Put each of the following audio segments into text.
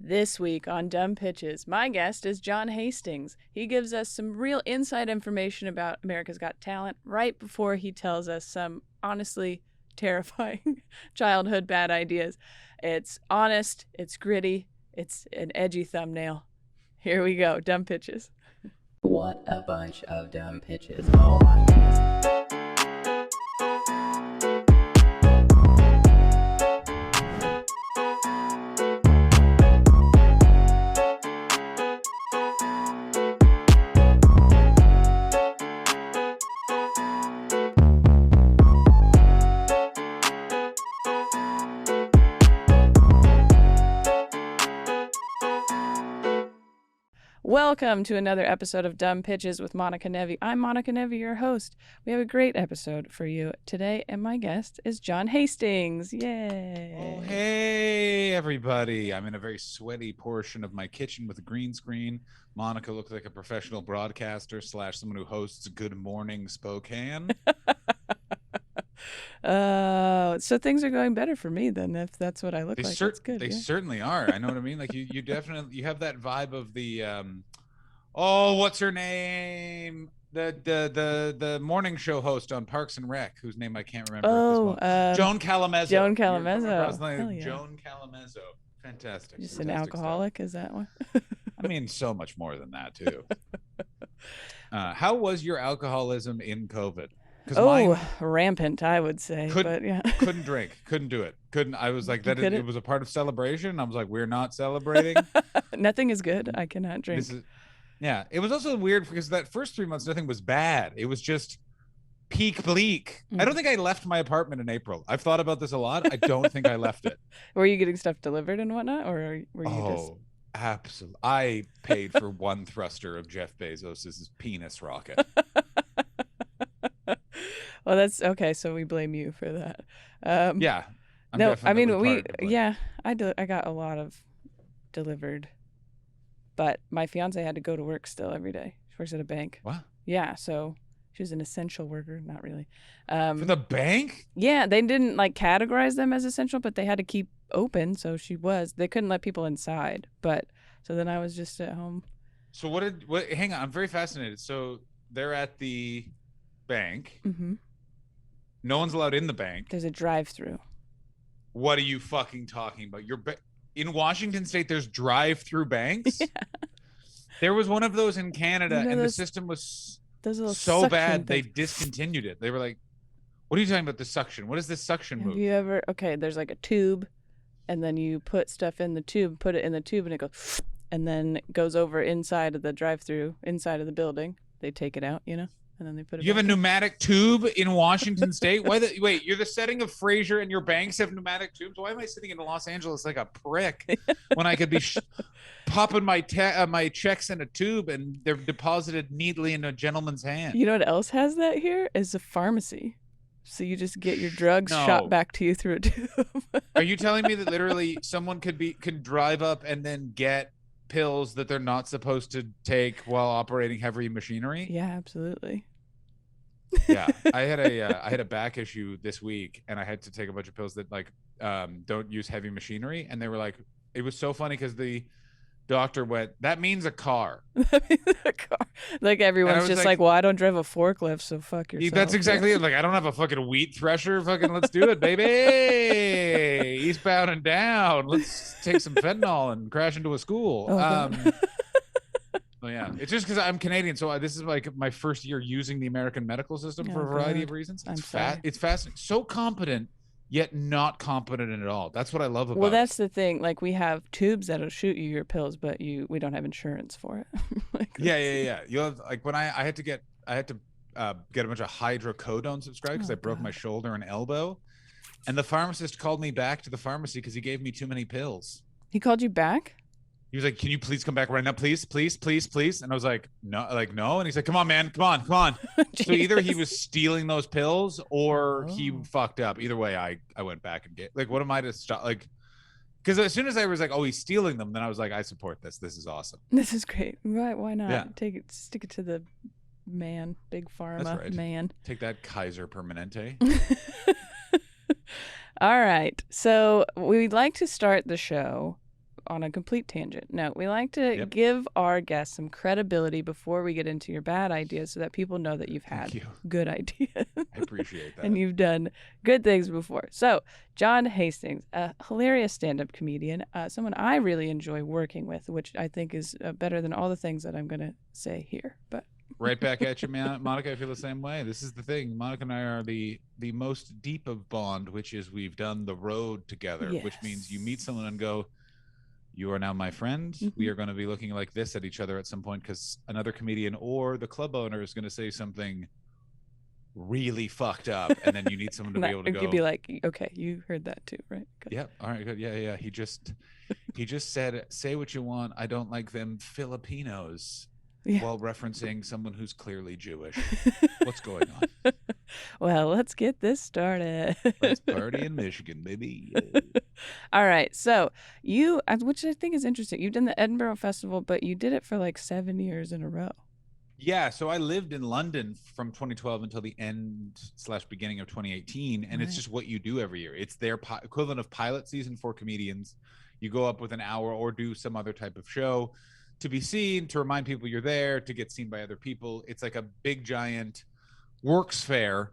This week on Dumb Pitches, my guest is John Hastings. He gives us some real inside information about America's Got Talent right before he tells us some honestly terrifying childhood bad ideas. It's honest, it's gritty, it's an edgy thumbnail. Here we go, Dumb Pitches. What a bunch of dumb pitches. Oh my goodness. Welcome to another episode of Dumb Pitches with Monica Nevi. I'm Monica Nevi, your host. We have a great episode for you today, and my guest is John Hastings. Yay! Oh, hey, everybody. I'm in a very sweaty portion of my kitchen with a green screen. Monica looks like a professional broadcaster / someone who hosts Good Morning Spokane. So things are going better for me then, if that's what I look like. That's good. They certainly are. I know what I mean. Like you definitely have that vibe of the what's her name? The morning show host on Parks and Rec, whose name I can't remember. Joan Calamezzo. Joan Calamezzo. Hell yeah. Joan Calamezzo. Fantastic. Just an alcoholic, stuff. Is that one? I mean, so much more than that too. How was your alcoholism in COVID? Rampant, I would say. Couldn't drink, couldn't do it, I was like that. It was a part of celebration. I was like, we're not celebrating. Nothing is good. I cannot drink. It was also weird because that first 3 months, nothing was bad. It was just peak bleak. I don't think I left my apartment in April. I've thought about this a lot. I don't think I left it. Were you getting stuff delivered and whatnot, or were you just? Absolutely. I paid for one thruster of Jeff Bezos's penis rocket. Well, that's okay. So we blame you for that. Yeah. I got a lot of delivered, but my fiance had to go to work still every day. She works at a bank. What? Yeah. So she was an essential worker. Not really. For the bank? Yeah. They didn't categorize them as essential, but they had to keep open. So they couldn't let people inside. So then I was just at home. So hang on. I'm very fascinated. So they're at the bank. Mm-hmm. No one's allowed in the bank. There's a drive-through. What are you fucking talking about? In Washington State, there's drive-through banks? Yeah. There was one of those in Canada, and the system was so bad, they discontinued it. They were like, what are you talking about, the suction? What is this suction move? Have you ever... Okay, there's a tube, and then you put stuff in the tube, put it in the tube, and it goes... And then it goes over inside of the drive-through, inside of the building. They take it out, and then they put it. You have a pneumatic tube in Washington State? Wait, you're the setting of Frasier, and your banks have pneumatic tubes. Why am I sitting in Los Angeles like a prick when I could be popping my checks in a tube and they're deposited neatly in a gentleman's hand? You know what else has that here? Is a pharmacy. So you just get your drugs shot back to you through a tube. Are you telling me that literally someone could drive up and then get pills that they're not supposed to take while operating heavy machinery? Yeah, absolutely. Yeah, I had a back issue this week, and I had to take a bunch of pills that don't use heavy machinery, and they were like, it was so funny because the doctor went, that means a car. That means a car. Everyone's just well, I don't drive a forklift, so fuck yourself. That's exactly it. I don't have a fucking wheat thresher. Fucking let's do it, baby. Eastbound and down. Let's take some fentanyl and crash into a school. Yeah, it's just because I'm Canadian, so this is my first year using the American medical system for a variety of reasons. It's fascinating. So competent, yet not competent at all. That's what I love about it. Well, that's the thing. We have tubes that'll shoot you your pills, but we don't have insurance for it. Yeah. You have when I had to get a bunch of hydrocodone subscribed because I broke my shoulder and elbow, and the pharmacist called me back to the pharmacy because he gave me too many pills. He called you back? He was like, can you please come back right now? Please. And I was like, no. And he's like, come on, man. Come on. So either he was stealing those pills or he fucked up. Either way, I went back and get what am I to stop? Because as soon as I was like, oh, he's stealing them, then I was like, I support this. This is awesome. This is great. Right? Why not? Yeah. Stick it to the man, big pharma. That's right. Man. Take that, Kaiser Permanente. All right. So we'd like to start the show on a complete tangent. No, we like to Yep. give our guests some credibility before we get into your bad ideas so that people know that you've Thank had you. good ideas. I appreciate that. And you've done good things before. So, John Hastings, a hilarious stand-up comedian, someone I really enjoy working with, which I think is better than all the things that I'm going to say here. But Right back at you, man. Monica, I feel the same way. This is the thing. Monica and I are the most deep of bond, which is we've done the road together, which means you meet someone and go, you are now my friend. We are going to be looking like this at each other at some point because another comedian or the club owner is going to say something really fucked up, and then you need someone to be able to go. You'd be like, okay, you heard that too, right? Good. Yep. All right. Good. Yeah. He just said, say what you want. I don't like them Filipinos. Yeah. While referencing someone who's clearly Jewish. What's going on? Well, let's get this started. Let's party in Michigan, baby. All right. So you, which I think is interesting, you've done the Edinburgh Festival, but you did it for like 7 years in a row. Yeah. So I lived in London from 2012 until the end/beginning of 2018. And it's just what you do every year. It's their equivalent of pilot season for comedians. You go up with an hour or do some other type of show to be seen, to remind people you're there, to get seen by other people. It's like a big giant works fair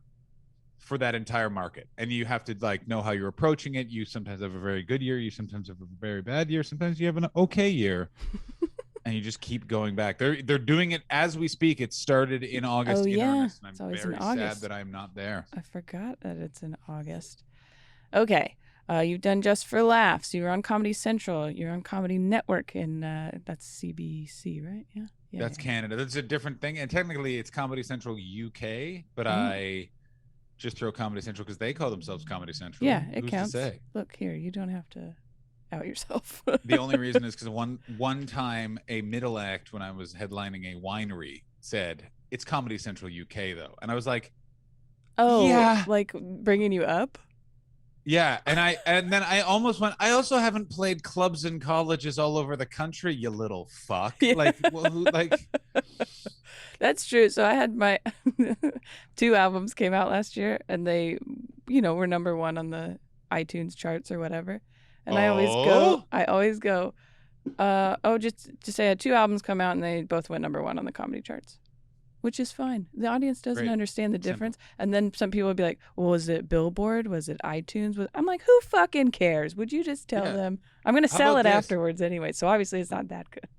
for that entire market. And you have to like know how you're approaching it. You sometimes have a very good year. You sometimes have a very bad year. Sometimes you have an okay year. And you just keep going back. They're doing it as we speak. It started in August in earnest. And I'm very sad that I'm not there. I forgot that it's in August. Okay. You've done Just for Laughs. You were on Comedy Central. You're on Comedy Network, and that's CBC, right? Yeah. That's Canada. That's a different thing. And technically, it's Comedy Central UK, but I just throw Comedy Central because they call themselves Comedy Central. Yeah, it Who's counts. to say? Look here, you don't have to out yourself. The only reason is because one time a middle act when I was headlining a winery said it's Comedy Central UK though, and I was like, oh, yeah, like bringing you up. Yeah, and then I almost went. I also haven't played clubs and colleges all over the country, you little fuck. Yeah. Like. That's true. So I had my 2 albums came out last year, and they, were #1 on the iTunes charts or whatever. And I always go, just say I had 2 albums come out, and they both went #1 on the comedy charts. Which is fine. The audience doesn't understand the difference. Simple. And then some people would be like, well, was it Billboard? Was it iTunes? I'm like, who fucking cares? Would you just tell them? I'm going to sell it afterwards anyway. So obviously it's not that good.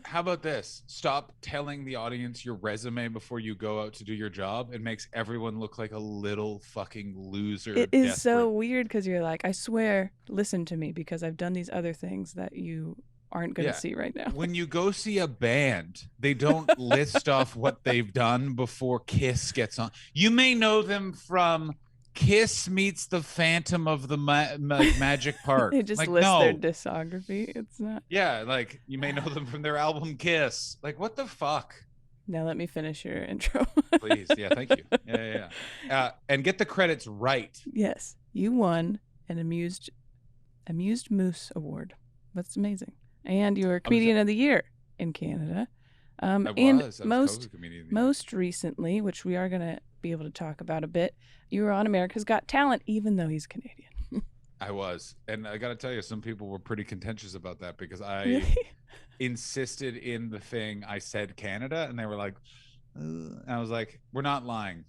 How about this? Stop telling the audience your resume before you go out to do your job. It makes everyone look like a little fucking loser. It is so weird because you're like, I swear, listen to me because I've done these other things that you aren't going to see right now. When you go see a band, they don't list off what they've done before Kiss gets on. You may know them from Kiss Meets the Phantom of the Magic Park. They just list their discography. It's not. Yeah, like you may know them from their album Kiss. Like what the fuck? Now let me finish your intro. Please. Yeah, thank you. Yeah. And get the credits right. Yes. You won an Amused Moose Award. That's amazing. And you were Comedian of the Year in Canada. Most recently, which we are going to be able to talk about a bit, you were on America's Got Talent, even though he's Canadian. I was. And I got to tell you, some people were pretty contentious about that because I insisted in the thing. I said Canada, and they were like, and I was like, we're not lying.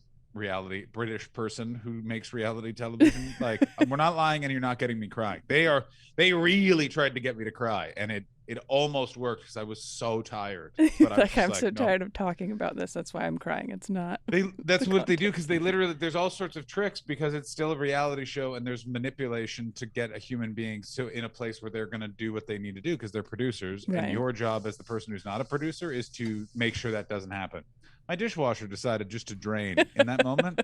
British person who makes reality television, like we're not lying, and you're not getting me crying. They really tried to get me to cry, and it almost worked because I was so tired. But I'm so tired of talking about this. That's why I'm crying. It's not. That's what they do because they literally there's all sorts of tricks because it's still a reality show and there's manipulation to get a human being so in a place where they're going to do what they need to do because they're producers. Right. And your job as the person who's not a producer is to make sure that doesn't happen. My dishwasher decided just to drain in that moment.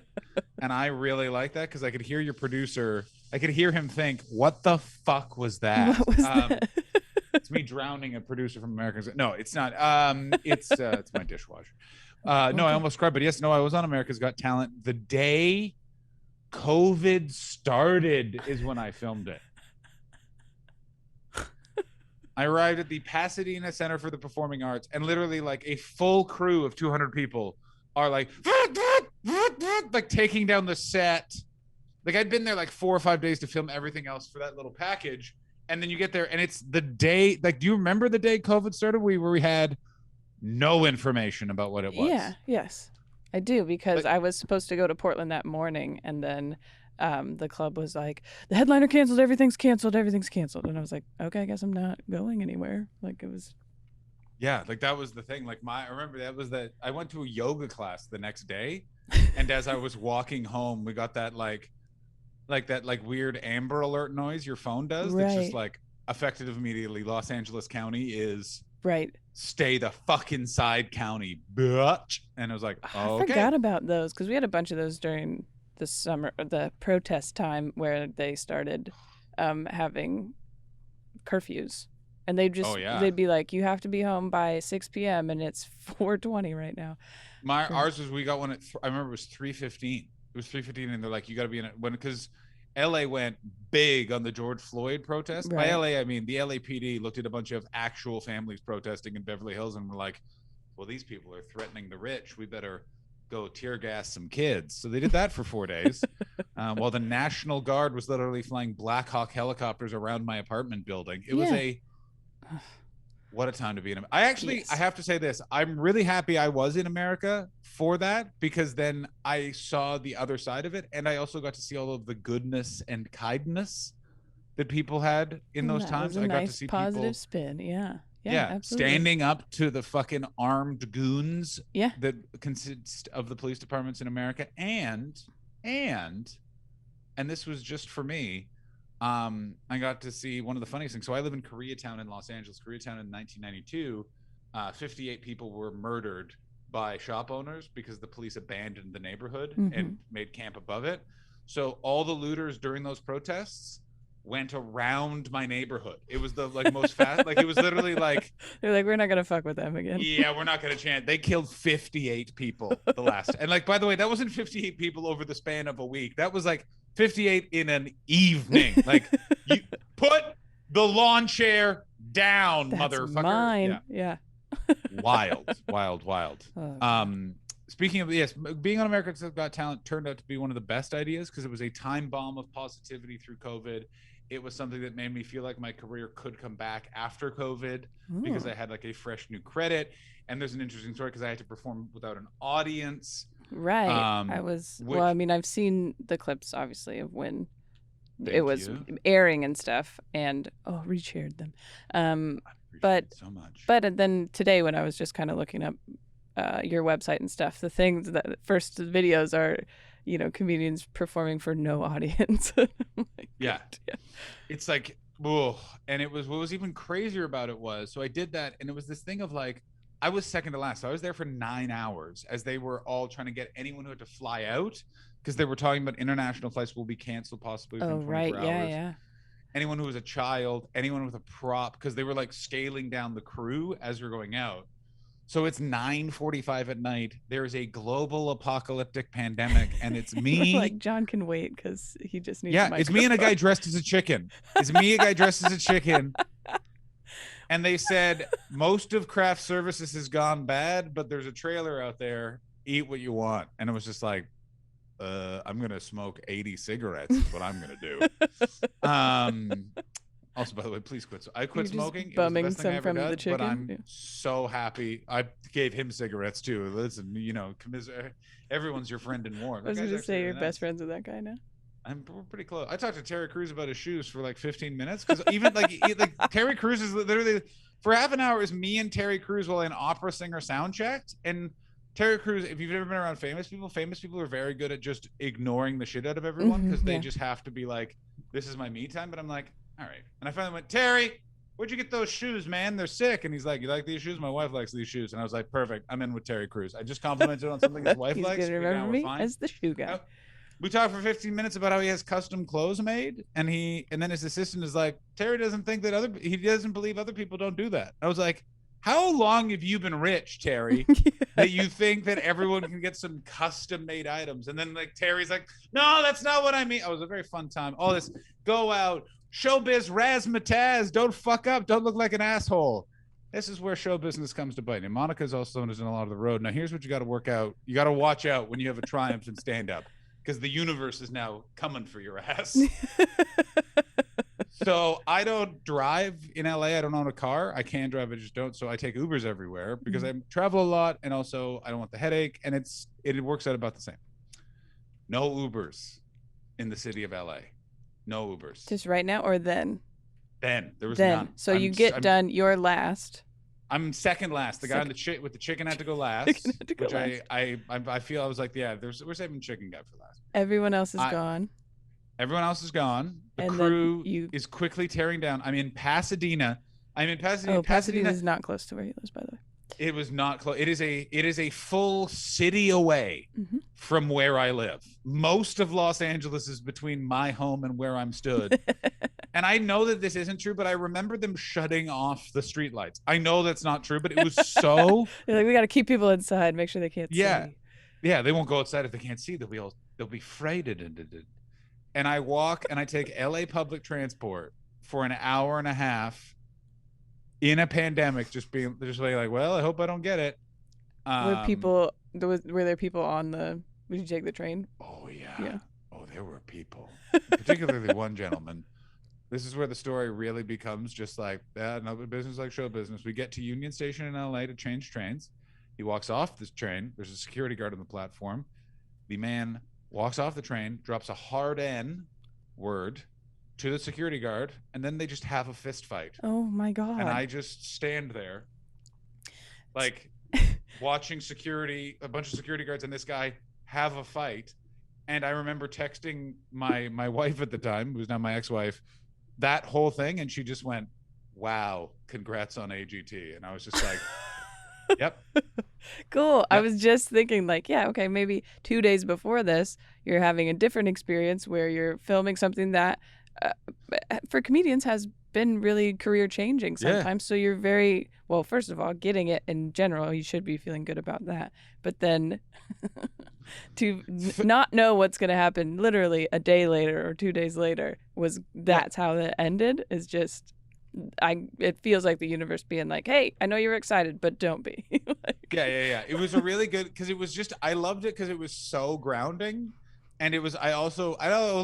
And I really like that because I could hear your producer. I could hear him think, what the fuck was that? What was that? It's me drowning a producer from America's. No, it's not. It's my dishwasher. No, I almost cried. But yes, no, I was on America's Got Talent. The day COVID started is when I filmed it. I arrived at the Pasadena Center for the Performing Arts, and literally like a full crew of 200 people are like taking down the set. Like I'd been there like 4 or 5 days to film everything else for that little package, And then you get there, and it's the day. Like, do you remember the day COVID started? Where we had no information about what it was. Yeah. Yes, I do, because Like, I was supposed to go to Portland that morning, and then the club was like, the headliner canceled. Everything's canceled. Everything's canceled. And I was like, okay, I guess I'm not going anywhere. Like, it was. yeah, like that was the thing. Like I remember that I went to a yoga class the next day, and as I was walking home, we got that like that like weird Amber Alert noise your phone does. That's just Right. like effective immediately. Los Angeles County is Right. stay the fuck inside county, bitch. And I was like, oh, I okay. forgot about those, because we had a bunch of those during the summer, the protest time, where they started having curfews, and they just they'd be like, you have to be home by 6 p.m. and it's 4:20 right now. Ours was, we got one at I remember it was 3:15. It was 3:15, and they're like, you got to be in it because LA went big on the George Floyd protest. Right. By LA, I mean the LAPD looked at a bunch of actual families protesting in Beverly Hills and were like, well, these people are threatening the rich. We better go tear gas some kids. So they did that for 4 days, while the National Guard was literally flying Black Hawk helicopters around my apartment building. It was what a time to be in America. I have to say this. I'm really happy I was in America for that, because then I saw the other side of it. And I also got to see all of the goodness and kindness that people had in those times. I got to see positive people spin. Yeah, absolutely standing up to the fucking armed goons that consist of the police departments in America. And this was just for me. I got to see one of the funniest things. So I live in Koreatown in Los Angeles. Koreatown in 1992, 58 people were murdered by shop owners because the police abandoned the neighborhood and made camp above it. So all the looters during those protests went around my neighborhood. It was the like most fast, like it was literally like, they're like, we're not gonna fuck with them again. Yeah, we're not gonna chance. They killed 58 people the last, and like, by the way, that wasn't 58 people over the span of a week. That was like 58 in an evening. Like, you put the lawn chair down, That's motherfucker. Mine. Yeah. Wild. Oh, Speaking of, being on America's Got Talent turned out to be one of the best ideas, because it was a time bomb of positivity through COVID. It was something that made me feel like my career could come back after COVID, because I had like a fresh new credit. And there's an interesting story, because I had to perform without an audience. Right. Well, I mean, I've seen the clips, obviously, of when it was airing and stuff, and reshared them. But so much. But then today, when I was just kind of looking up your website and stuff, the things that first videos are, comedians performing for no audience. Yeah. It's like, whoa. And it was, what was even crazier about it was, so I did that, and it was this thing of like, I was second to last. So I was there for 9 hours as they were all trying to get anyone who had to fly out, because they were talking about international flights will be canceled possibly within 24 hours. Yeah. Anyone who was a child, anyone with a prop, because they were like scaling down the crew as we were going out. So it's 9:45 at night. There is a global apocalyptic pandemic, and it's me. Like, John can wait because he just needs. Yeah, it's me and a guy dressed as a chicken. It's me, a guy dressed as a chicken. And they said most of craft services has gone bad, but there's a trailer out there. Eat what you want. And it was just like, I'm gonna smoke 80 cigarettes. Is what I'm gonna do. Also, by the way, please quit. I quit smoking. Bumming it was the best thing I ever some from the chicken. But I'm so happy. I gave him cigarettes too. Listen, everyone's your friend in war. I was gonna say you're best friends with that guy now. We're pretty close. I talked to Terry Crews about his shoes for like 15 minutes, because even like Terry Crews is literally for half an hour is me and Terry Crews while an opera singer sound checked. And Terry Crews, if you've ever been around famous people are very good at just ignoring the shit out of everyone, because they just have to be like, this is my me time. But I'm like, all right. And I finally went, Terry, where'd you get those shoes, man? They're sick. And he's like, you like these shoes? My wife likes these shoes. And I was like, perfect. I'm in with Terry Crews. I just complimented on something his wife likes. He's gonna remember me as the shoe guy. We talked for 15 minutes about how he has custom clothes made, and then his assistant is like, Terry doesn't think that he doesn't believe other people don't do that. I was like, how long have you been rich, Terry, that you think that everyone can get some custom made items? And then like Terry's like, no, that's not what I mean. It was a very fun time. All this go out, showbiz, razzmatazz, don't fuck up, don't look like an asshole. This is where show business comes to bite. And Monica's also in a lot of the road. Now here's what you got to work out. You got to watch out when you have a triumph in stand up, because the universe is now coming for your ass. So I don't drive in LA. I don't own a car. I can drive, I just don't. So I take Ubers everywhere because I travel a lot, and also I don't want the headache. And it works out about the same. No Ubers in the city of LA. No Ubers. Just right now or then? Then there was Then. none. So you get done. You're last. I'm second last. The guy on with the chicken had to go last. Which I feel I was like, yeah, we're saving the chicken guy for last. Everyone else is gone. Everyone else is gone. The crew is quickly tearing down. I'm in Pasadena. Oh, Pasadena is not close to where he lives, by the way. It was not close. It is a full city away from where I live. Most of Los Angeles is between my home and where I'm stood. And I know that this isn't true, but I remember them shutting off the streetlights. I know that's not true, but it was so. They're like, we got to keep people inside, make sure they can't see. Yeah, they won't go outside if they can't see. They'll be frightened. And I walk and I take LA public transport for an hour and a half in a pandemic, just being like, well, I hope I don't get it. Were there people on the? Would you take the train? Oh yeah. Oh, there were people, particularly one gentleman. This is where the story really becomes just like another business like show business. We get to Union Station in LA to change trains. He walks off this train. There's a security guard on the platform. The man walks off the train, drops a hard N word to the security guard, and then they just have a fist fight. Oh my God. And I just stand there like watching a bunch of security guards and this guy have a fight. And I remember texting my wife at the time, who's now my ex-wife, that whole thing, and she just went, wow, congrats on AGT. And I was just like, yep. Cool. Yep. I was just thinking like, yeah, okay, maybe 2 days before this, you're having a different experience where you're filming something that for comedians has been really career changing sometimes. Yeah. So you're very, well, first of all, getting it in general, you should be feeling good about that. But then to not know what's going to happen literally a day later or 2 days later that's how it ended is just, it feels like the universe being like, hey, I know you're excited, but don't be. Yeah. It was a really good, because it was just, I loved it because it was so grounding. And it was, I'll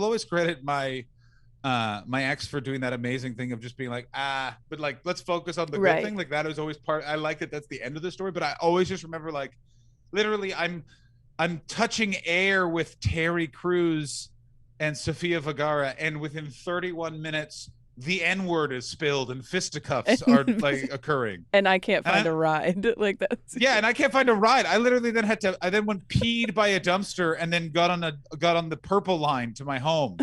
always credit my ex for doing that amazing thing of just being like, but like, let's focus on the good thing. Like that was always I like that that's the end of the story, but I always just remember like, literally I'm touching air with Terry Crews and Sofia Vergara, and within 31 minutes, the N-word is spilled and fisticuffs are like occurring. And I can't find a ride. Like that. Yeah, and I can't find a ride. I literally then went peed by a dumpster and then got on the purple line to my home.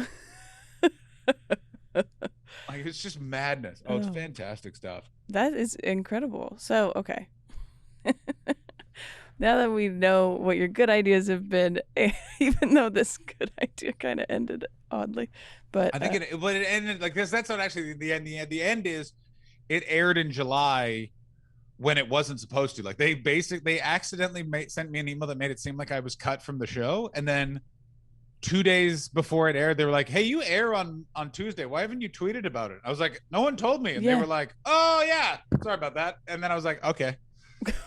Like it's just madness. Oh, it's fantastic stuff. That is incredible. So, okay. Now that we know what your good ideas have been, even though this good idea kind of ended oddly, but I think it ended like this. That's not actually the end. The end is it aired in July when it wasn't supposed to. Like they accidentally sent me an email that made it seem like I was cut from the show, and then 2 days before it aired, they were like, hey, you air on Tuesday. Why haven't you tweeted about it? I was like, no one told me. And they were like, oh, yeah, sorry about that. And then I was like, okay.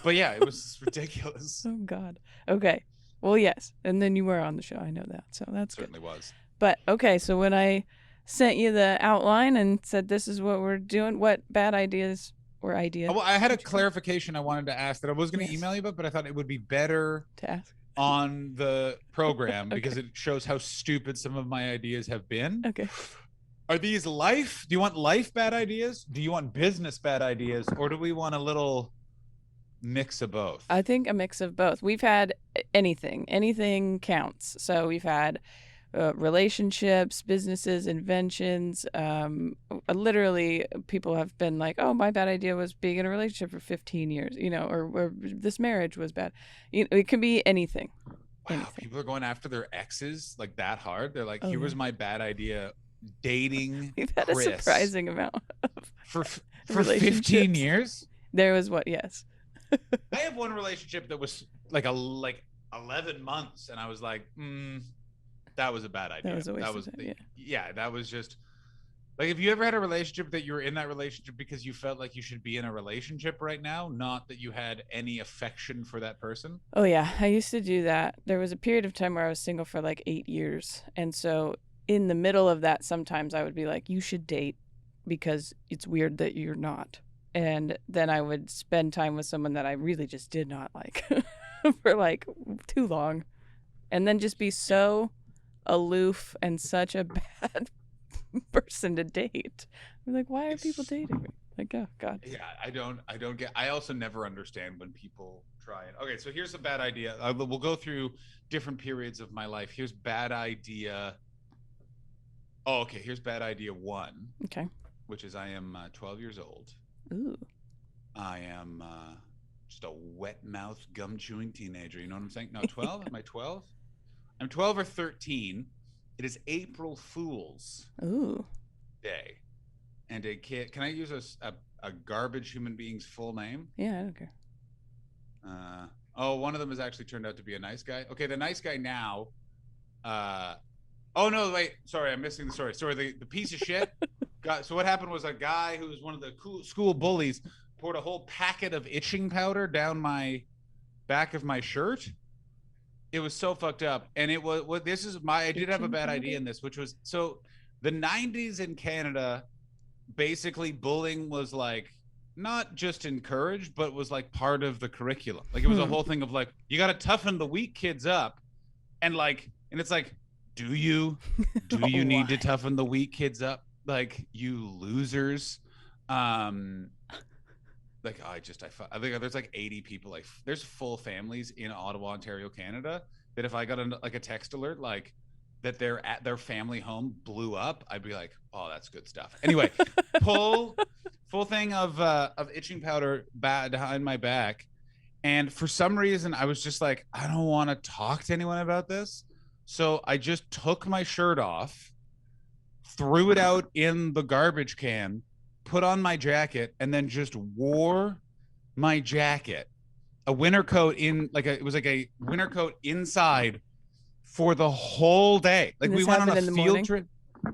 But yeah, it was ridiculous. Oh, God. Okay. Well, yes. And then you were on the show. I know that. So that's good. Certainly was. But, okay, so when I sent you the outline and said this is what we're doing, what bad ideas or ideas? Well, I had a clarification I wanted to ask that I was going to email you about, but I thought it would be better to ask on the program because it shows how stupid some of my ideas have been. Okay. Are these do you want life bad ideas? Do you want business bad ideas? Or do we want a little mix of both? I think a mix of both. We've had anything counts. So we've had relationships, businesses, inventions. Literally people have been like, oh, my bad idea was being in a relationship for 15 years, or this marriage was bad. It can be anything. Wow, people are going after their exes like that hard. They're like, here was my bad idea, dating We've had Chris a surprising amount of for 15 years. There was yes. I have one relationship that was like 11 months, and I was like, that was a bad idea. That was just like, if you ever had a relationship that you were in that relationship because you felt like you should be in a relationship right now, not that you had any affection for that person. Oh yeah, I used to do that. There was a period of time where I was single for like 8 years, and so in the middle of that, sometimes I would be like, you should date because it's weird that you're not. And then I would spend time with someone that I really just did not like for like too long. And then just be so aloof and such a bad person to date. I'm like, why are people dating me? Like, oh God. Yeah, I don't get. I also never understand when people try it. Okay, so here's a bad idea. We'll go through different periods of my life. Here's bad idea. Oh, okay. Here's bad idea 1. Okay. Which is I am 12 years old. Ooh. I am just a wet mouth gum chewing teenager. You know what I'm saying? No, 12. Am I 12? I'm 12 or 13. It is April Fool's Day. And a kid, can I use a garbage human being's full name? Yeah, I don't care. One of them has actually turned out to be a nice guy. Okay, the nice guy now. Oh no, wait, sorry, I'm missing the story. Sorry, the piece of shit. So what happened was a guy who was one of the cool school bullies poured a whole packet of itching powder down my back of my shirt. It was so fucked up, and it was what this is my. I did have a bad idea in this, which was so the 90s in Canada. Basically, bullying was like not just encouraged, but was like part of the curriculum. Like it was a whole thing of like you got to toughen the weak kids up, and it's like, do you need to toughen the weak kids up? Like you losers. I think there's like 80 people. Like there's full families in Ottawa, Ontario, Canada. That if I got a text alert like that they're at their family home blew up, I'd be like, oh, that's good stuff. Anyway, full thing of itching powder behind my back, and for some reason I was just like, I don't want to talk to anyone about this, so I just took my shirt off, threw it out in the garbage can, put on my jacket, and then just wore my jacket, a winter coat it was like a winter coat inside for the whole day. Like we went on a field trip.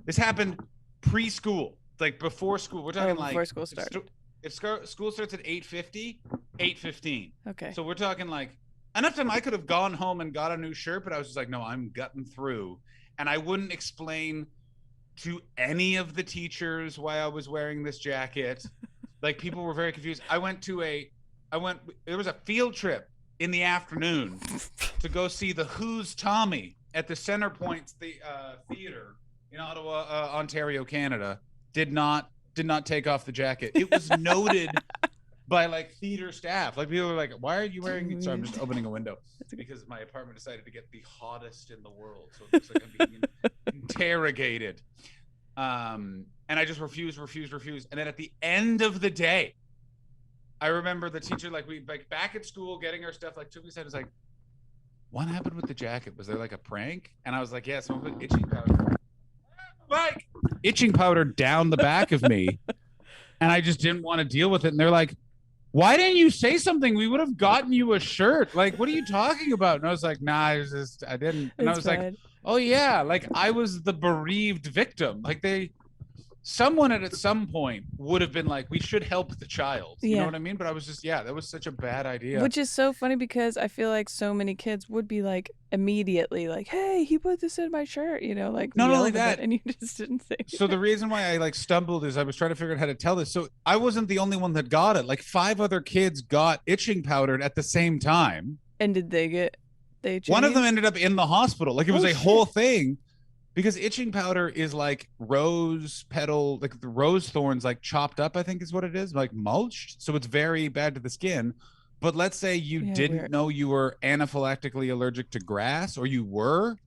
This happened preschool, like before school. We're talking like before school started. If school starts at 8:50, 8:15. Okay. So we're talking like enough time I could have gone home and got a new shirt, but I was just like, no, I'm gutting through. And I wouldn't explain to any of the teachers why I was wearing this jacket. Like people were very confused. There was a field trip in the afternoon to go see the Who's Tommy at the Center Point Theater in Ottawa, Ontario, Canada. Did not take off the jacket. It was noted by like theater staff. Like people were like, "Why are you wearing?" Sorry, I'm just opening a window because my apartment decided to get the hottest in the world, so it looks like I'm being interrogated. And I just refused. And then at the end of the day, I remember the teacher, like back at school getting our stuff, like took me aside, was like, what happened with the jacket? Was there like a prank? And I was like, yeah, someone put itching powder. Like itching powder down the back of me. And I just didn't want to deal with it. And they're like, why didn't you say something? We would have gotten you a shirt. Like, what are you talking about? And I was like, nah, I didn't. And I was like, oh yeah, like I was the bereaved victim. Like someone at some point would have been like, we should help the child. You know what I mean? But I was just, that was such a bad idea. Which is so funny because I feel like so many kids would be like immediately like, hey, he put this in my shirt, like not only that. And you just didn't say it. So the reason why I like stumbled is I was trying to figure out how to tell this. So I wasn't the only one that got it. Like 5 other kids got itching powdered at the same time. And did they get one of them ended up in the hospital. Like it was whole thing. Because itching powder is like rose petal, like the rose thorns, like chopped up, I think is what it is, like mulched. So it's very bad to the skin. But let's say you didn't know you were anaphylactically allergic to grass, or you were,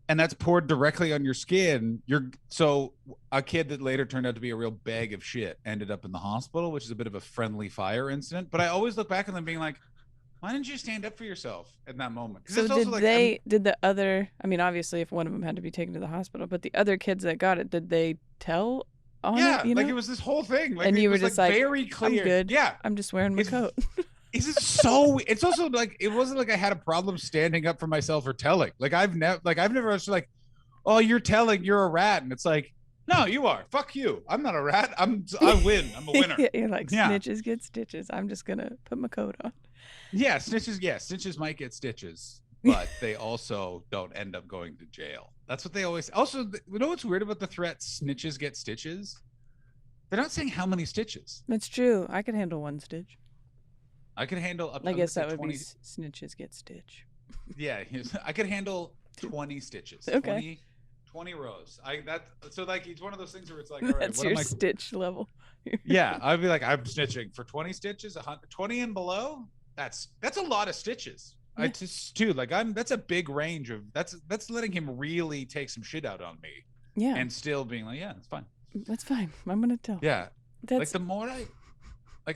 and that's poured directly on your skin. So a kid that later turned out to be a real bag of shit ended up in the hospital, which is a bit of a friendly fire incident. But I always look back on them being like, why didn't you stand up for yourself in that moment? So did the other, I mean, obviously if one of them had to be taken to the hospital, but the other kids that got it, did they tell on it? Yeah, like it was this whole thing. Like, and you were just like, very clear. I'm good. Yeah. I'm just wearing my coat. It's also like, it wasn't like I had a problem standing up for myself or telling. Like I've never was like, oh, you're telling, you're a rat. And it's like, no, you are. Fuck you. I'm not a rat. I win. I'm a winner. You're like, snitches get stitches. I'm just going to put my coat on. Yeah, snitches might get stitches, but they also don't end up going to jail. That's what they always. Also, you know what's weird about the threat? Snitches get stitches. They're not saying how many stitches. That's true. I could handle 1 stitch. I could handle up. I guess that would 20, be snitches get stitch. Yeah, I could handle 20 stitches. Okay. 20 rows. So like it's one of those things where it's like, all right, That's what your am I? stitch level. Yeah, I'd be like, I'm snitching for 20 stitches, 20 and below. That's a lot of stitches. Yeah. I just too like that's a big range of that's letting him really take some shit out on me. Yeah. And still being like, yeah, it's fine. That's fine. I'm gonna tell. Yeah. That's like the more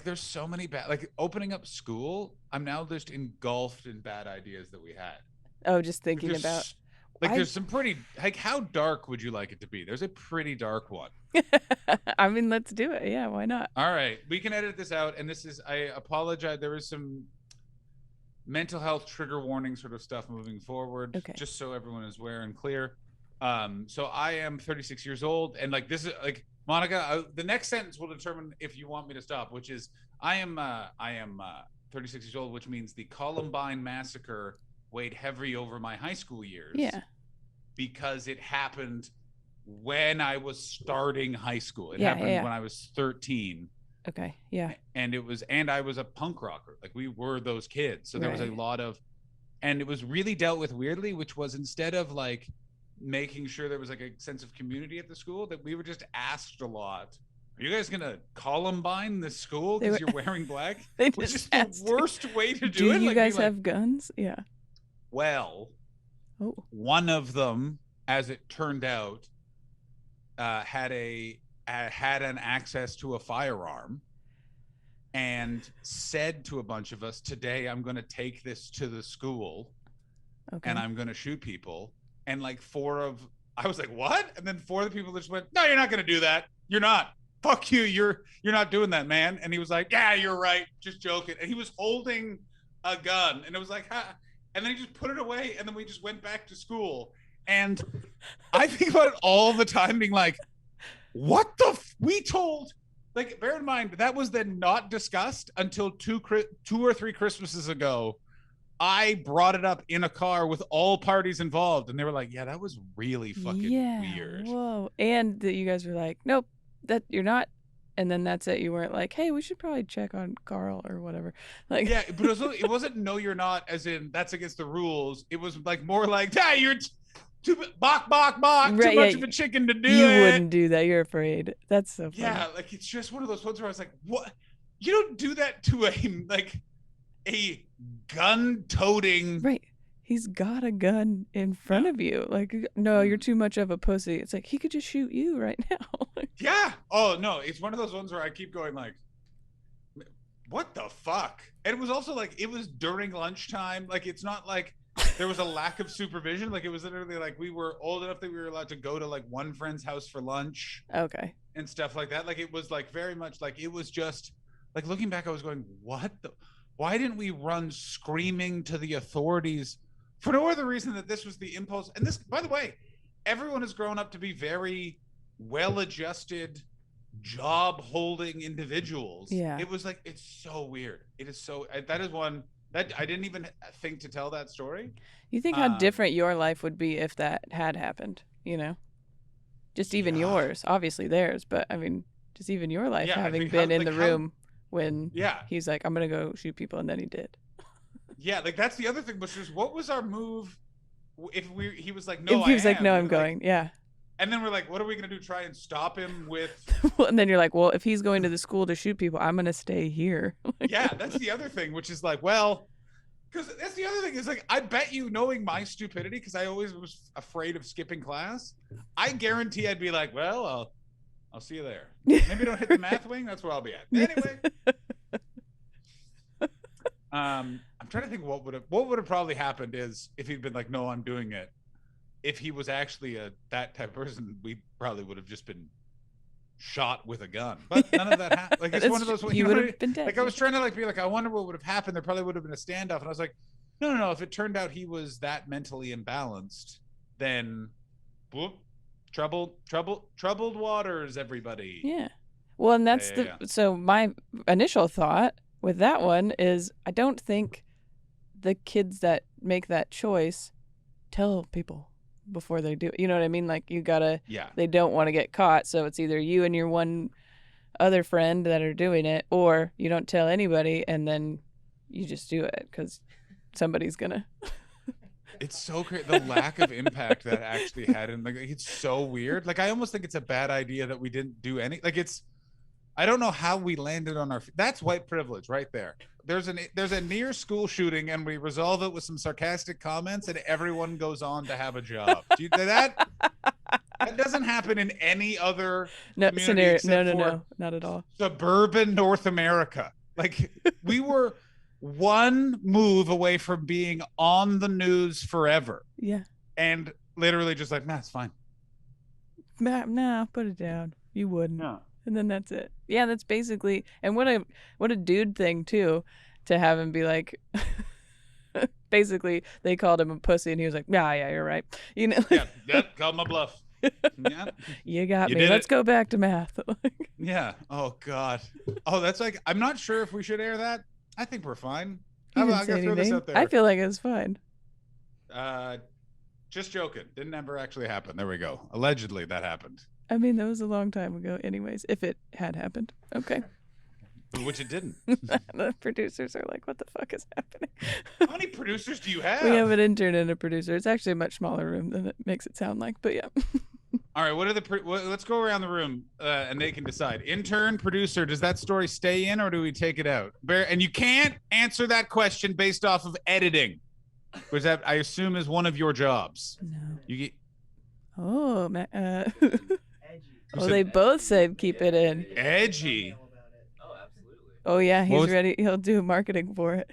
there's so many bad, like opening up school, I'm now just engulfed in bad ideas that we had. just thinking about. There's some pretty, like, how dark would you like it to be? There's a pretty dark one. I mean, let's do it. Yeah, why not? All right, we can edit this out. And I apologize. There is some mental health trigger warning sort of stuff moving forward. Okay. Just so everyone is aware and clear. So I am 36 years old, and like this is like Monica. The next sentence will determine if you want me to stop. Which is I am 36 years old, which means the Columbine massacre weighed heavy over my high school years. Yeah. Because it happened when I was starting high school. It happened when I was 13. Okay. Yeah. And I was a punk rocker. Like we were those kids. So there was a lot of, and it was really dealt with weirdly, which was instead of like making sure there was like a sense of community at the school, that we were just asked a lot, are you guys gonna Columbine this school because you're wearing black? Which is the worst way to do it. Do you guys have guns? Yeah. Well, one of them, as it turned out, had an access to a firearm, and said to a bunch of us, "Today, I'm going to take this to the school, and I'm going to shoot people." And like I was like, "What?" And then 4 of the people just went, "No, you're not going to do that. You're not. Fuck you. You're not doing that, man." And he was like, "Yeah, you're right. Just joking." And he was holding a gun, and it was like, "Ha." And then he just put it away, and then we just went back to school. And I think about it all the time, being like, what the we told, like, bear in mind, that was then not discussed until 2 or 3 Christmases ago. I brought it up in a car with all parties involved, and they were like, yeah, that was really fucking weird. Whoa. And that you guys were like, nope, that you're not. And then that's it. You weren't like, hey, we should probably check on Carl or whatever. Like, yeah, but it wasn't no, you're not, as in that's against the rules. It was like more like, yeah, you're too bok, too much of a chicken to do you it. You wouldn't do that. You're afraid. That's so funny. Yeah, like it's just one of those ones where I was like, what? You don't do that to a gun-toting. Right. He's got a gun in front of you. Like, no, you're too much of a pussy. It's like, he could just shoot you right now. Yeah. Oh, no. It's one of those ones where I keep going like, what the fuck? And it was also like, it was during lunchtime. Like, it's not like there was a lack of supervision. Like, it was literally like we were old enough that we were allowed to go to like one friend's house for lunch. Okay. And stuff like that. Like, it was like very much like, it was just like looking back, I was going, why didn't we run screaming to the authorities? For no other reason that this was the impulse. And this, by the way, everyone has grown up to be very well-adjusted, job-holding individuals. Yeah. It was like, it's so weird. It is so, that is one that I didn't even think to tell that story. You think how different your life would be if that had happened, you know? Just even yours, obviously theirs, but I mean, just even your life having been in the room when he's like, I'm going to go shoot people, and then he did. Yeah, like that's the other thing, which is what was our move if he was like, no, if he was like, no, I'm going. Yeah. And then we're like, what are we going to do? Try and stop him with. And then you're like, well, if he's going to the school to shoot people, I'm going to stay here. Yeah, that's the other thing, which is like, well, because that's the other thing is like, I bet you, knowing my stupidity, because I always was afraid of skipping class, I guarantee I'd be like, well, I'll see you there. Maybe don't hit the math wing. That's where I'll be at. Anyway. I'm trying to think what would have probably happened is if he'd been like, no, I'm doing it. If he was actually that type of person, we probably would have just been shot with a gun. But none of that happened. Like, it's one of those. You would have been dead. Like, I was trying to like be like, I wonder what would have happened. There probably would have been a standoff, and I was like, no. If it turned out he was that mentally imbalanced, then, whoop, troubled waters, everybody. Yeah. Well, and that's so my initial thought with that one is, I don't think the kids that make that choice tell people before they do it. You know what I mean? Like, you gotta, they don't want to get caught. So it's either you and your one other friend that are doing it, or you don't tell anybody and then you just do it because somebody's gonna. It's so great, the lack of impact that actually had, and like it's so weird. Like I almost think it's a bad idea that we didn't do any. Like I don't know how we landed on our. That's white privilege right there. There's a near school shooting, and we resolve it with some sarcastic comments, and everyone goes on to have a job. Do you, that doesn't happen in any other scenario. No, No, not at all. Suburban North America. Like we were one move away from being on the news forever. Yeah. And literally just like, nah, it's fine. Nah, put it down. You wouldn't. No. And then that's it. Yeah, that's basically. And what a dude thing too, to have him be like. Basically, they called him a pussy, and he was like, "Yeah, you're right." You know. Yeah, call my bluff. Yeah. You got me. Let's go back to math. Yeah. Oh God. Oh, that's like. I'm not sure if we should air that. I think we're fine. I gotta throw this out there. I feel like it's fine. Just joking. Didn't ever actually happen. There we go. Allegedly, that happened. I mean, that was a long time ago. Anyways, if it had happened, okay. Which it didn't. The producers are like, "What the fuck is happening?" How many producers do you have? We have an intern and a producer. It's actually a much smaller room than it makes it sound like, but yeah. All right, let's go around the room and they can decide. Intern, producer, does that story stay in or do we take it out? And you can't answer that question based off of editing, which that I assume is one of your jobs. No. You get. Oh, they both said keep it in. Edgy. Oh, absolutely. Oh yeah, he's ready. He'll do marketing for it.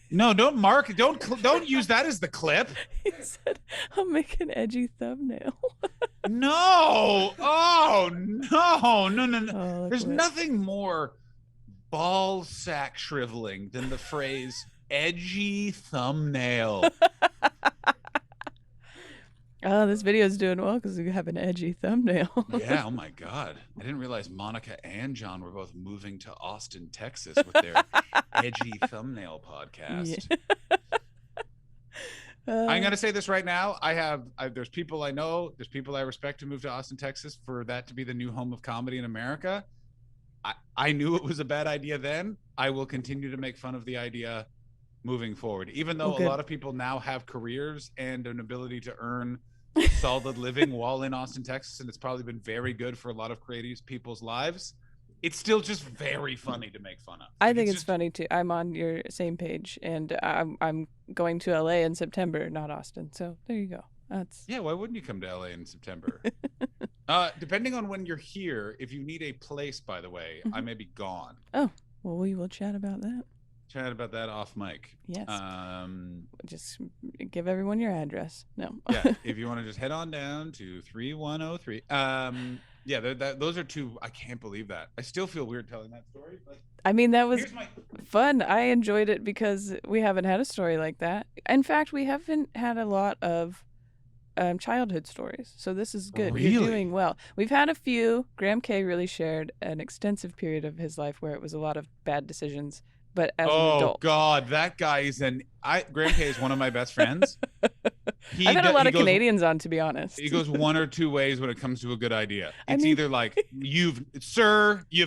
No, don't mark. Don't use that as the clip. He said, "I'll make an edgy thumbnail." No. Oh no. Oh, There's nothing more ball sack shriveling than the phrase "edgy thumbnail." Oh, this video is doing well because we have an edgy thumbnail. Yeah. Oh my God. I didn't realize Monica and John were both moving to Austin, Texas with their edgy thumbnail podcast. Yeah. I'm going to say this right now. There's people I know, there's people I respect who moved to Austin, Texas for that to be the new home of comedy in America. I knew it was a bad idea then. I will continue to make fun of the idea moving forward, even though a lot of people now have careers and an ability to earn solid living while in Austin, Texas, and it's probably been very good for a lot of creative people's lives. It's still just very funny to make fun of. I think it's funny too. I'm on your same page, and I'm going to LA in September, not Austin. So there you go. Yeah. Why wouldn't you come to LA in September? Depending on when you're here, if you need a place, by the way, I may be gone. Oh, well, we will chat about that. Chat about that off mic. Yes. Just give everyone your address. No. Yeah. If you want to just head on down to 3103. Yeah, those are two. I can't believe that. I still feel weird telling that story. But I mean, that was fun. I enjoyed it because we haven't had a story like that. In fact, we haven't had a lot of childhood stories. So this is good. Really? You're doing well. We've had a few. Graham K really shared an extensive period of his life where it was a lot of bad decisions. But as an adult. Oh God, that guy is Graham K is one of my best friends. I've had a lot of Canadians on, to be honest. He goes one or two ways when it comes to a good idea. It's either like you've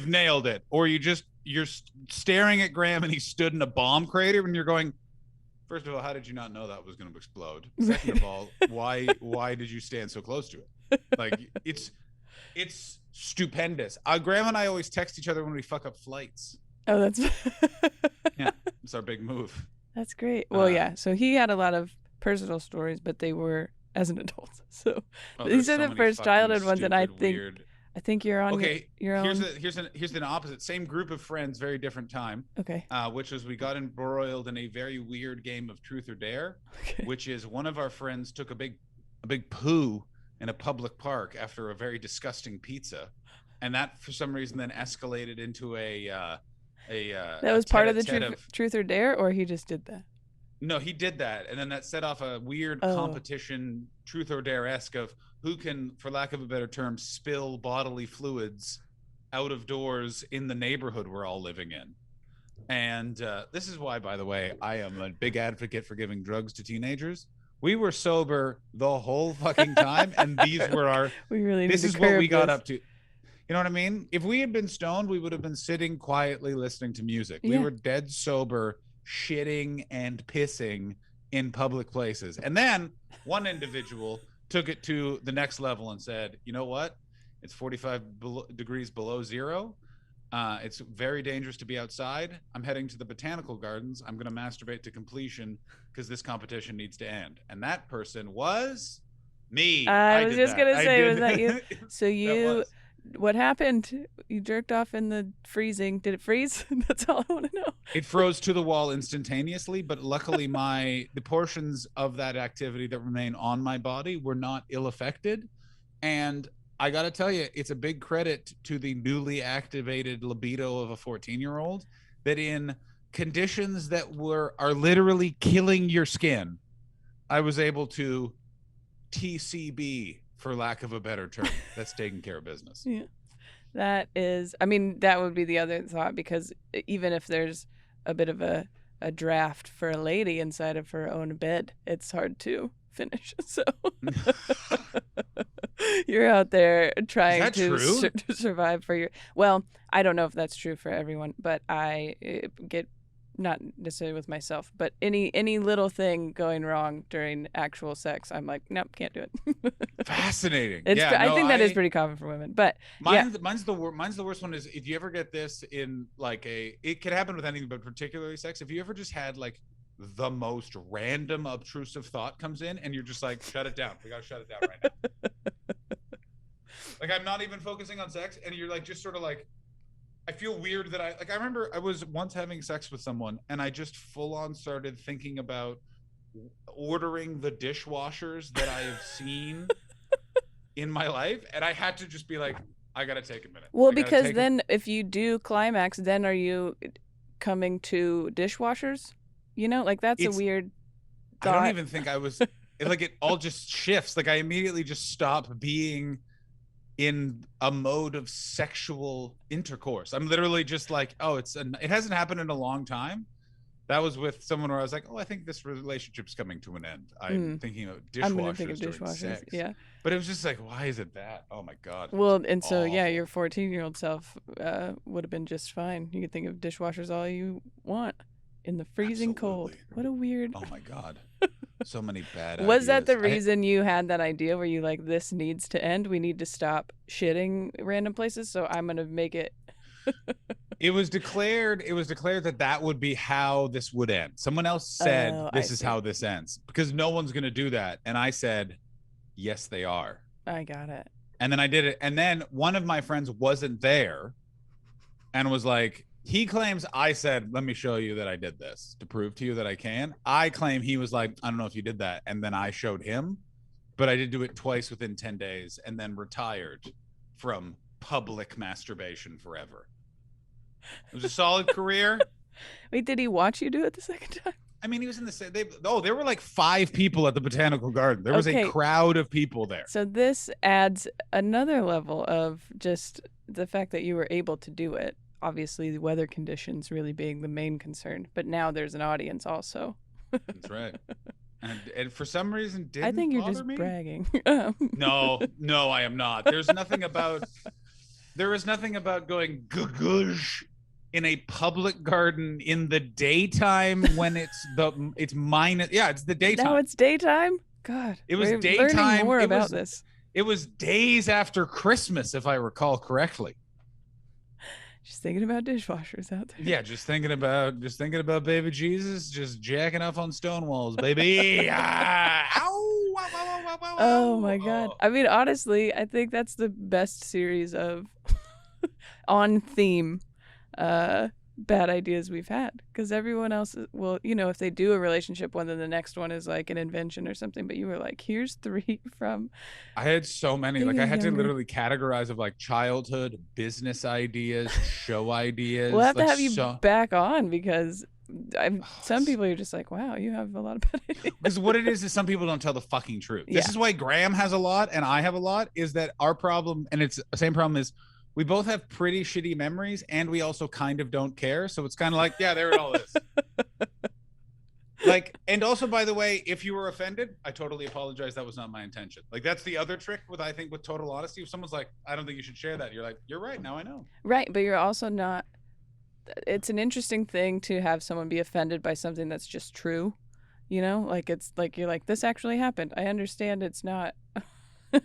nailed it, or you're staring at Graham and he stood in a bomb crater and you're going, first of all, how did you not know that was going to explode? Second of all, why did you stand so close to it? Like it's stupendous. Graham and I always text each other when we fuck up flights. Oh, that's yeah, it's our big move. That's great. Well, yeah. So he had a lot of personal stories, but they were as an adult. So these are the first childhood ones, and I think you're on your own. Here's an opposite. Same group of friends, very different time. Okay. Which was we got embroiled in a very weird game of Truth or Dare, which is one of our friends took a big poo in a public park after a very disgusting pizza, and that for some reason then escalated into that was part of the truth or dare, or he just did that? No, he did that, and then that set off a weird competition, truth or dare-esque of who can, for lack of a better term, spill bodily fluids out of doors in the neighborhood we're all living in. And this is why, by the way, I am a big advocate for giving drugs to teenagers. We were sober the whole fucking time, and these were our. We really. This is what we got up to. You know what I mean? If we had been stoned, we would have been sitting quietly listening to music. We Yeah. were dead sober, shitting and pissing in public places. And then one individual took it to the next level and said, you know what? It's 45 degrees below zero. It's very dangerous to be outside. I'm heading to the botanical gardens. I'm going to masturbate to completion because this competition needs to end. And that person was me. I was just going to say, was that you? So what happened? You jerked off in the freezing. Did it freeze? That's all I want to know. It froze to the wall instantaneously, but luckily the portions of that activity that remain on my body were not ill affected. And I got to tell you, it's a big credit to the newly activated libido of a 14-year-old that in conditions that are literally killing your skin, I was able to TCB, for lack of a better term. That's taking care of business. Yeah. That is, I mean, that would be the other thought, because even if there's a bit of a draft for a lady inside of her own bed, it's hard to finish. So you're out there trying to survive for your, well, I don't know if that's true for everyone, but I get, not necessarily with myself, but any little thing going wrong during actual sex, I'm like, nope, can't do it. Fascinating. I think that is pretty common for women, but mine's the worst one is if you ever get this in like it can happen with anything, but particularly sex. If you ever just had like the most random obtrusive thought comes in and you're just like, shut it down. We gotta shut it down right now. Like I'm not even focusing on sex, and you're like just sort of like, I feel weird that I remember I was once having sex with someone and I just full on started thinking about ordering the dishwashers that I have seen in my life, and I had to just be like, I gotta take a minute. Well, because then if you do climax, then are you coming to dishwashers? You know, like that's a weird thought. I don't even think I was like it all just shifts. Like I immediately just stop being in a mode of sexual intercourse. I'm literally just like, it hasn't happened in a long time. That was with someone where I was like, I think this relationship's coming to an end. I'm thinking of dishwashers. I'm gonna think of dishwashers, sex. Yeah. But it was just like, why is it that? Oh my God. Well, and so awful. Yeah, your 14-year-old self would have been just fine. You could think of dishwashers all you want in the freezing cold. What a weird. Oh my God. So many bad Was that the reason you had that idea where you like, this needs to end? We need to stop shitting random places, so I'm going to make it. It was declared that would be how this would end. Someone else said, this is how this ends, because no one's going to do that. And I said, yes, they are. I got it. And then I did it. And then one of my friends wasn't there and was like, he claims I said, let me show you that I did this to prove to you that I can. I claim he was like, I don't know if you did that. And then I showed him, but I did do it twice within 10 days and then retired from public masturbation forever. It was a solid career. Wait, did he watch you do it the second time? I mean, he was in the there were like 5 people at the botanical garden. There was a crowd of people there. So this adds another level of just the fact that you were able to do it. Obviously, the weather conditions really being the main concern, but now there's an audience also. That's right. And for some reason, didn't I think you're bother just me? bragging. No, I am not. There is nothing about going gugush in a public garden in the daytime when it's minus. Yeah, it's the daytime. Now it's daytime. God, it was daytime. Learning more about this. It was days after Christmas, if I recall correctly. Just thinking about dishwashers out there. Yeah, just thinking about baby Jesus, just jacking off on stone walls, baby. Ow, wow, wow, wow, wow, oh my God. I mean, honestly, I think that's the best series of on theme bad ideas we've had, because everyone else will, if they do a relationship one, then the next one is like an invention or something, but you were like, here's 3 from. I had so many, like I had to literally categorize of like childhood, business ideas, show ideas. We'll have to have you back on, because some people are just like, wow, you have a lot of bad ideas. Because what it is some people don't tell the fucking truth. This is why Graham has a lot and I have a lot, is that our problem, and it's the same problem, is we both have pretty shitty memories, and we also kind of don't care. So it's kind of like, yeah, there it all is. Like, and also, by the way, if you were offended, I totally apologize. That was not my intention. Like, that's the other trick with, I think, with total honesty. If someone's like, I don't think you should share that, you're like, you're right. Now I know. Right, but you're also not. It's an interesting thing to have someone be offended by something that's just true. You know, like it's like you're like, this actually happened. I understand it's not.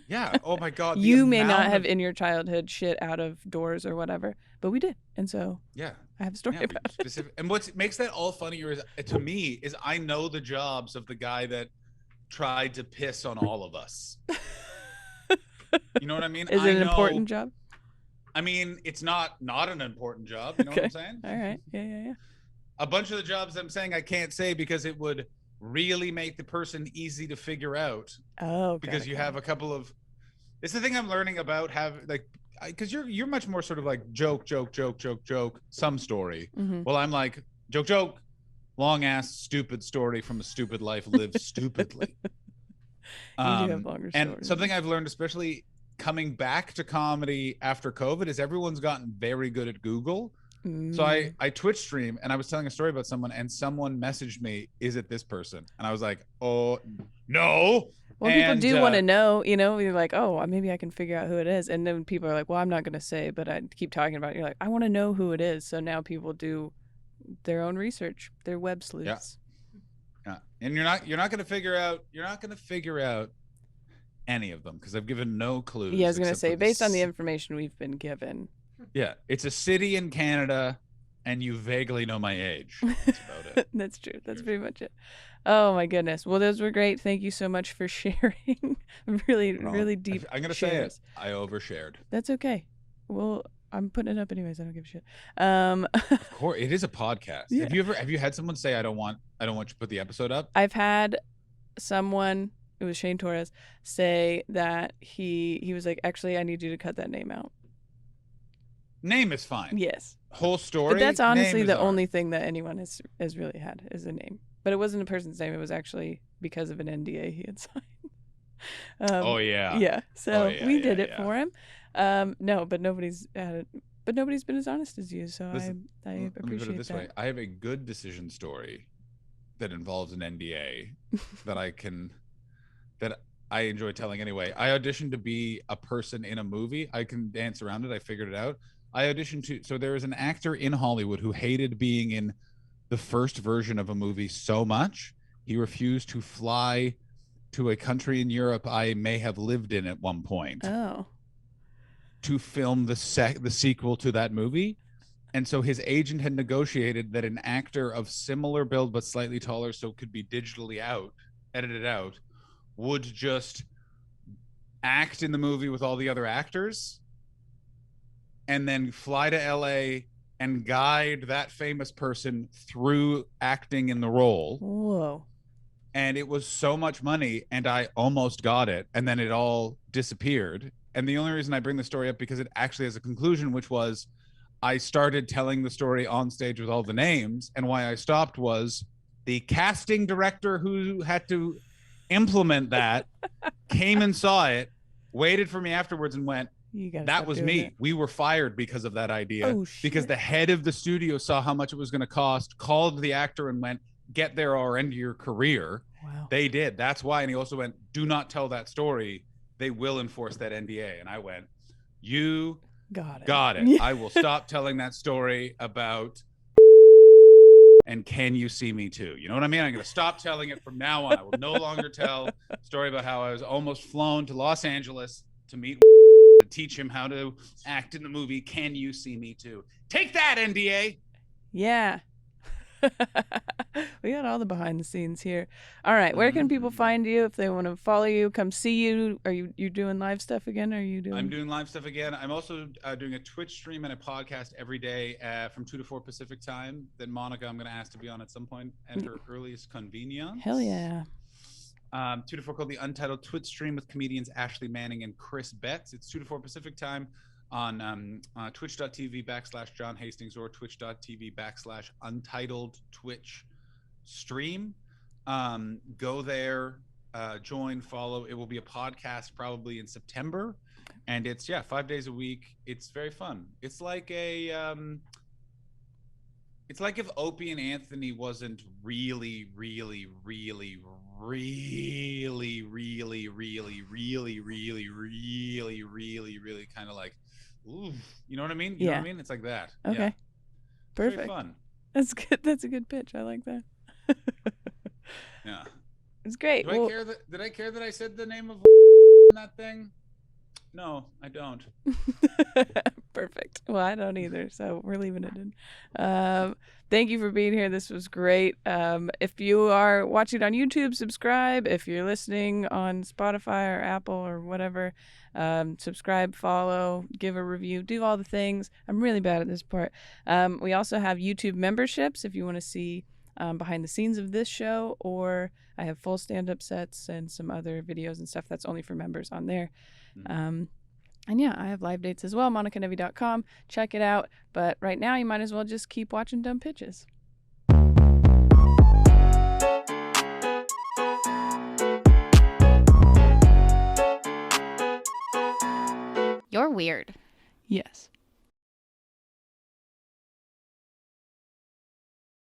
Yeah. Oh my God. You may not have in your childhood shit out of doors or whatever, but we did, and so yeah, I have a story about it. And what makes that all funnier is, to me, is I know the jobs of the guy that tried to piss on all of us. You know what I mean? Is it an important job? I mean, it's not an important job. You know what I'm saying? All right. Yeah. A bunch of the jobs I'm saying I can't say because it would really make the person easy to figure out. Oh, because you have a couple of. It's the thing I'm learning about because you're much more sort of like joke, some story. Mm-hmm. Well, I'm like joke, long ass stupid story from a stupid life lived stupidly. You do have longer and stories. something I've learned, especially coming back to comedy after COVID, is everyone's gotten very good at Google. So I Twitch stream, and I was telling a story about someone, and someone messaged me, "Is it this person?" And I was like, "Oh, no." Well, people do want to know, you know, you're like, oh, maybe I can figure out who it is. And then people are like, well, I'm not going to say, but I keep talking about it. You're like, I want to know who it is. So now people do their own research, their web sleuths. Yeah. And you're not going to figure out any of them because I've given no clues. Yeah, I was going to say, based on the information we've been given. Yeah. It's a city in Canada, and you vaguely know my age. That's about it. That's true. That's pretty much it. Oh my goodness. Well, those were great. Thank you so much for sharing. really deep. I'm gonna say it. I overshared. That's okay. Well, I'm putting it up anyways. I don't give a shit. Of course, it is a podcast. Yeah. Have you had someone say, I don't want you to put the episode up? I've had someone, it was Shane Torres, say that he was like, actually, I need you to cut that name out. Name is fine. Yes. Whole story. But that's honestly the only thing that anyone has really had is a name. But it wasn't a person's name. It was actually because of an NDA he had signed. Oh yeah. Yeah. So we did it for him. No, but nobody's been as honest as you. So Listen, I appreciate let me put it this that. way. I have a good decision story that involves an NDA that I enjoy telling anyway. I auditioned to be a person in a movie. I can dance around it. I figured it out. I auditioned so there was an actor in Hollywood who hated being in the first version of a movie so much, he refused to fly to a country in Europe I may have lived in at one point. Oh. To film the sequel to that movie. And so his agent had negotiated that an actor of similar build but slightly taller, so could be digitally edited out, would just act in the movie with all the other actors and then fly to LA and guide that famous person through acting in the role. Whoa. And it was so much money, and I almost got it, and then it all disappeared. And the only reason I bring the story up because it actually has a conclusion, which was I started telling the story on stage with all the names, and why I stopped was the casting director who had to implement that came and saw it, waited for me afterwards, and went, that was me. We were fired because of that idea. Because the head of the studio saw how much it was going to cost, called the actor and went, get there or end your career. Wow. They did. That's why. And he also went, do not tell that story. They will enforce that NDA. And I went, you got it. I will stop telling that story about and can you see me too? You know what I mean? I'm going to stop telling it from now on. I will no longer tell a story about how I was almost flown to Los Angeles to meet to teach him how to act in the movie Can You See Me Too? Take that, NDA. Yeah. We got all the behind the scenes here. All right, where can people find you if they want to follow you, come see you? Are you doing live stuff again? I'm doing live stuff again. I'm also doing a Twitch stream and a podcast every day from 2 to 4 Pacific time. Then Monica, I'm going to ask to be on at some point at her earliest convenience. Hell yeah. 2 to 4 called the Untitled Twitch stream with comedians Ashley Manning and Chris Betts. It's 2 to 4 Pacific time on twitch.tv/John Hastings or twitch.tv/Untitled Twitch stream. Go there, join, follow. It will be a podcast probably in September, and it's 5 days a week. It's very fun. It's like a It's like if Opie and Anthony wasn't really, really, really, really, really, really, really, really, really, really, really kind of like, ooh, you know what I mean? You know what I mean? It's like that. Okay. Yeah. Perfect. Very fun. That's good. That's a good pitch. I like that. Yeah. It's great. Did I care that I said the name of that thing? No, I don't. Perfect. Well, I don't either, so we're leaving it in. Thank you for being here. This was great. If you are watching on YouTube, subscribe. If you're listening on Spotify or Apple or whatever, subscribe, follow, give a review, do all the things. I'm really bad at this part. We also have YouTube memberships if you want to see behind the scenes of this show, or I have full stand-up sets and some other videos and stuff that's only for members on there. And yeah, I have live dates as well, monicanevi.com. Check it out. But right now, you might as well just keep watching Dumb Pitches. You're weird. Yes.